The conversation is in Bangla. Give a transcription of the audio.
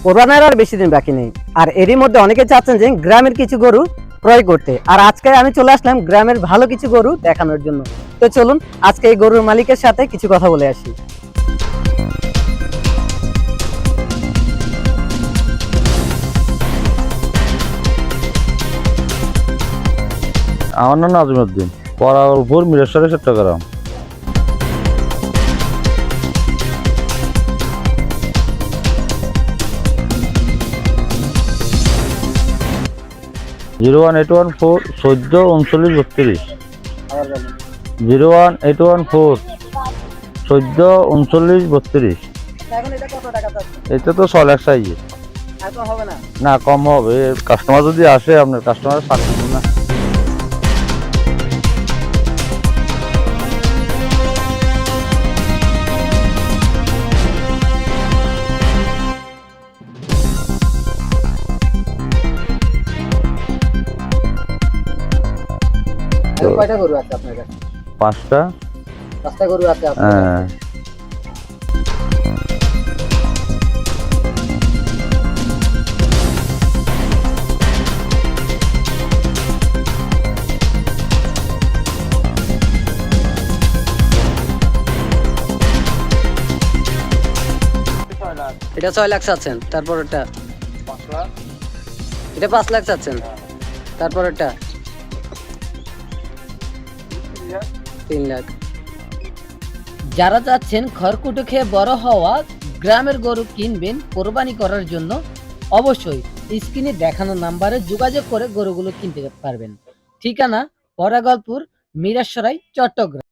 কোরবানির আর বেশি দিন বাকি নেই, আর এরই মধ্যে অনেকে চাচ্ছেন যে গ্রামের কিছু গরু ক্রয় করতে। আর আজকে আমি চলে আসলাম গ্রামের ভালো কিছু গরু দেখানোর জন্য। তো চলুন আজকে এই গরুর মালিকের সাথে কিছু কথা বলে আসি। আমার নাম নাজিমউদ্দিন, পরাগলপুর মিরেশ্বরে চট্টগ্রাম। জিরো 1-814-14-39-32। 0-1-814-14-39-32। এটা তো 6 লাখ সাইজে, না কম হবে। কাস্টমার যদি আসে, আপনার কাস্টমার সাকসেসফুল না। কয়টা গরু আছে আপনার কাছে? 5টা। 5টা গরু আছে আপনার হ্যাঁ। কাছে। এটা 6 লাখ চাচ্ছেন, তারপর এটা 5 লাখ চাচ্ছেন, তারপর এটা 3 লাখ। যারা চাচ্ছেন খড়কুটো খেয়ে বড় হওয়া গ্রামের গরু কিনবেন কোরবানি করার জন্য, অবশ্যই স্ক্রিনে দেখানো নাম্বারে যোগাযোগ করে গরুগুলো কিনতে পারবেন। ঠিকানা পরাগলপুর, মিরাসরাই, চট্টগ্রাম।